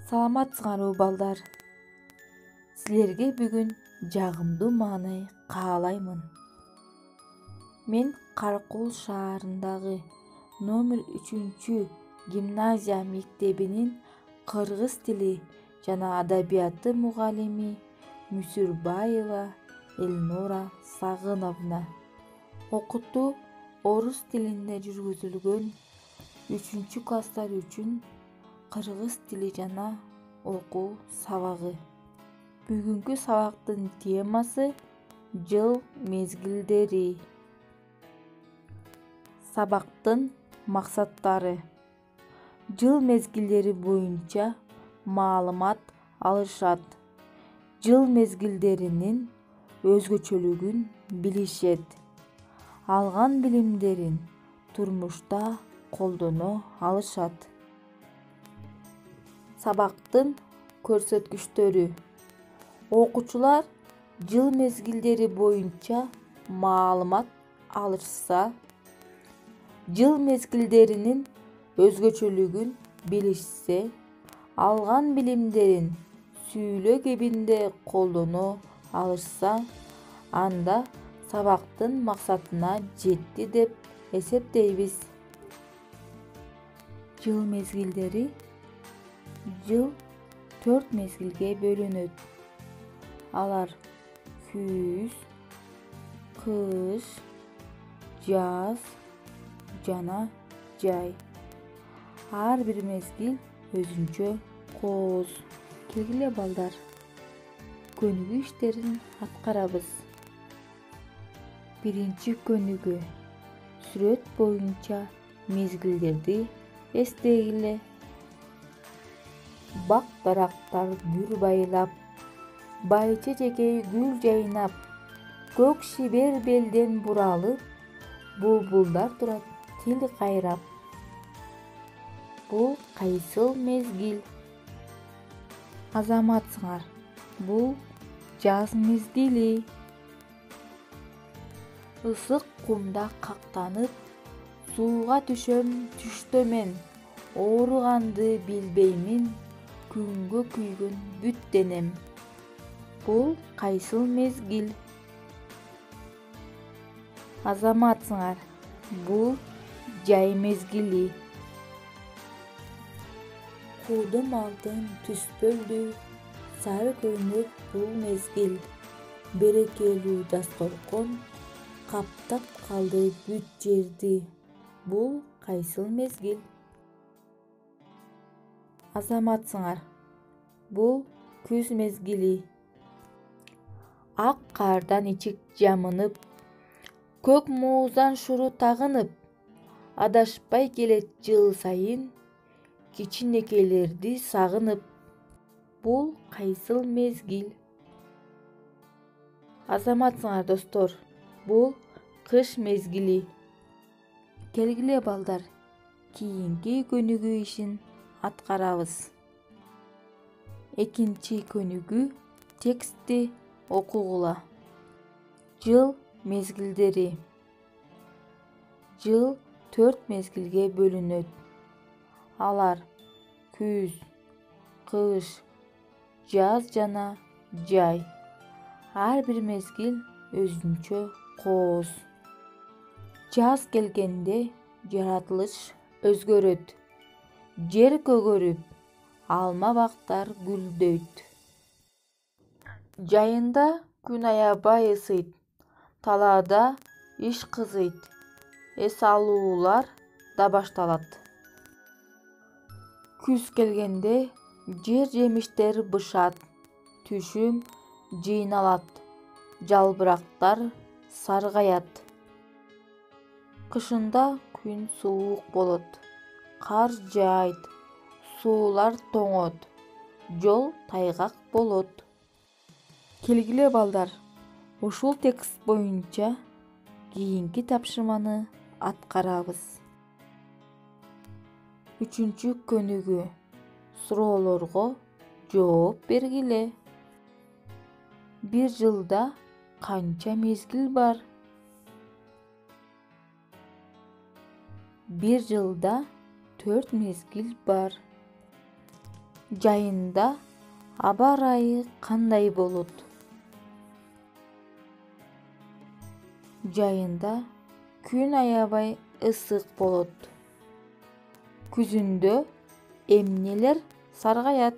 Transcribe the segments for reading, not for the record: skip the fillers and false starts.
Саламатсыңарбы балдар? Силерге бүгүн жагымдуу маанай каалаймын. Мен Каракол шаарындагы номер 3 гимназия мектебинин кыргыз тили жана адабияты мугалими Мүсүрбаева Элнура Сагыновна. Окутуу орус тилинде жүргүзүлгөн 3-класстар үчүн кыргыз тили жана окуу сабагы. Бүгүнкү сабактын темасы жыл мезгилдери. Сабактын максаттары: жыл мезгилдери боюнча маалымат алышат, жыл мезгилдеринин өзгөчөлүгүн билишет, алган билимдерин турмушта колдоно алышат. Сабактын көрсөткүчтөрү: окуучулар жыл мезгилдери боюнча маалымат алышса, жыл мезгилдеринин өзгөчөлүгүн билишсе, алган билимдерин сүйлөө кебинде колдоно алышса, анда сабактын максатына жетти деп эсептейбиз. Жыл мезгилдери: жыл 4 мезгилге бөлүнөт. Алар күз, кыш, жаз жана жай. Ар бир мезгил өзүнчө кооз. Келгиле балдар, көнүгүү иштерин аткарабыз. Биринчи көнүгүү: сүрөт боюнча мезгилдерди эстегиле. Бак дарактар бүр байлап, байча жекей гүл жайнап, көк шибер белден буралып, булбулдар турат тил кайрап. Бул кайсыл мезгил? Азаматсыңар, бул жаз мезгили. Ысык кумда кактанып, сууга түшөм түштө мен, ооруганды билбеймин, күнгө күйгөн бүт денем. Бул кайсыл мезгил? Азаматсыңар, бул жай мезгили. Куудум алтын түспөлдү, сары көйнөк бул мезгил. Берекелүү дасторкон каптап калды бүт жерди. Бул кайсыл мезгил? Азаматсыңар, бул күз мезгили. Ак кардан ичик жамынып, көк мууздан шуру тагынып, адашпай келет жыл сайын, кичинекейлерди сагынып. Бул кайсыл мезгил? Азаматсыңар достор, бул кыш мезгили. Келгиле балдар, кийинки көнүгүү ишин аткарабыз. Экинчи көнүгүү: текстти окугула. Жыл мезгилдери: жыл 4 мезгилге бөлүнөт. Алар күз, кыш, жаз жана жай. Ар бир мезгил өзүнчө кооз. Жаз келгенде жаратылыш өзгөрөт. Жер көгөрүп, алма бактар гүлдөйт. Жайында күн аябай ысыйт, талаада иш кызыйт, эс алуулар да башталат. Күз келгенде жер жемиштер бышат, түшүм жыйналат, жалбырактар саргаят. Кышында күн суук болот, кар жаайт, суулар тоңот, жол тайгак болот. Келгиле балдар, ушул текст боюнча кийинки тапшырманы аткарабыз. 3 көнүгүү: суроолорго жооп бергиле. Бир жылда канча мезгил бар? Бир жылда 4 мезгил бар. Жайында аба ырайы кандай болот? Жайында күн аябай ысык болот. Күзүндө эмнелер саргаят?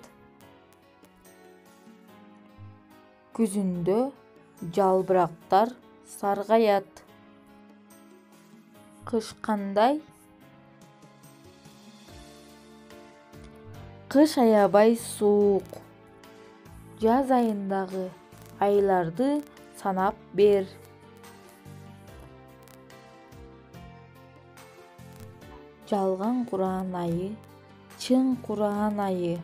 Күзүндө жалбырактар саргаят. Кыш кандай? Кыш аябай суук. Жаз айындагы айларды санап бер. Жалган Куран айы, чын Куран айы,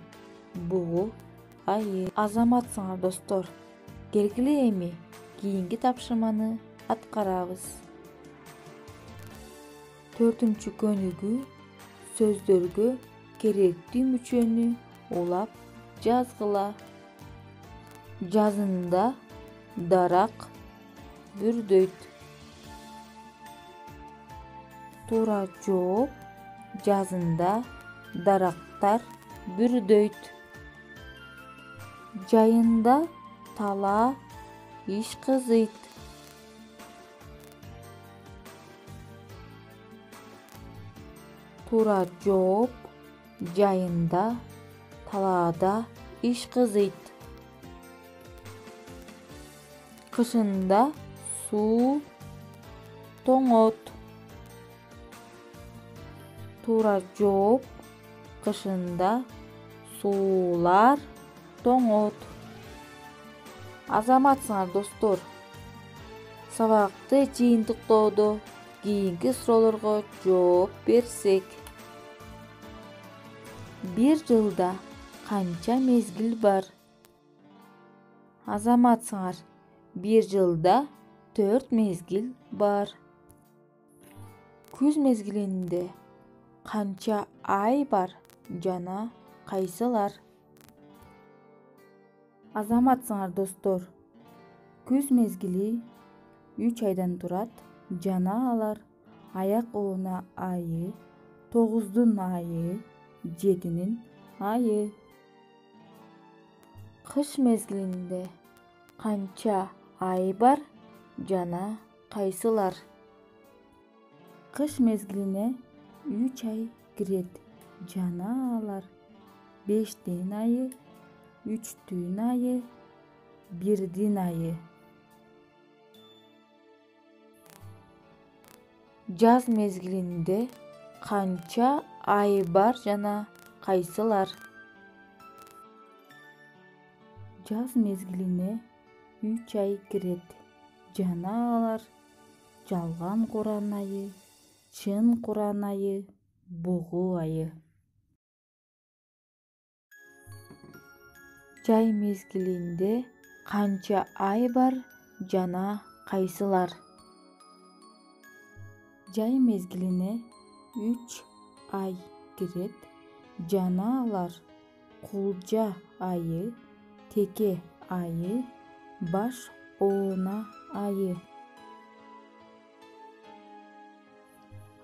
бугу айы. Азаматсыңар достор. Келгиле эми кийинки тапшырманы аткарабыз. 4-чү көнүгүү сөздөргө керектүү мүчөнү улап жазгыла. Жазында дарак бүрдөйт. Туура жооп. Жазында дарактар бүрдөйт. Жайында талаа иш кызыйт. Туура жооп. Жайында талаада иш кызыйт. Кышында суу тоңот. Туура жооп. Кышында суулар тоңот. Азаматсыңар достор. Сабакты жыйынтыктоодо кийинки суроолорго жооп берсек. Бир жылда канча мезгил бар? Азаматсыңар, бир жылда 4 мезгил бар. Күз мезгилинде канча ай бар жана кайсылар? Азаматсыңар достор, күз мезгили 3 айдан турат жана алар аяк оона айы, 9-дун айы, 7-нин айы. Кыш мезгилинде канча ай бар жана кайсылар? Кыш мезгилине 3 ай кирет жана алар 5-тин айы, 3-түн айы, 1-дин айы. Жаз мезгилинде канча ай бар жана кайсылар? Жаз мезгилине 3 ай кирет жана алар жалган Куран айы, чын Куран айы, бугу айы. Жай мезгилинде канча ай бар жана кайсылар? Жай мезгилине 3 ай кирет жана алар кулжа айы, теке айы, баш оона айы.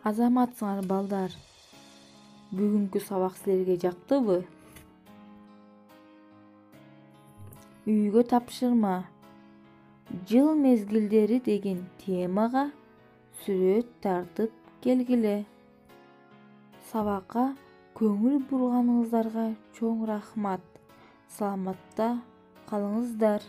Азаматсыңар балдар, бүгүнкү сабак силерге жактыбы? Үйгө тапшырма. Жыл мезгилдери деген темага сүрөт тартып келгиле. Сабакка көңүл бурганыңыздарга чоң рахмат. Саламатта калыңыздар.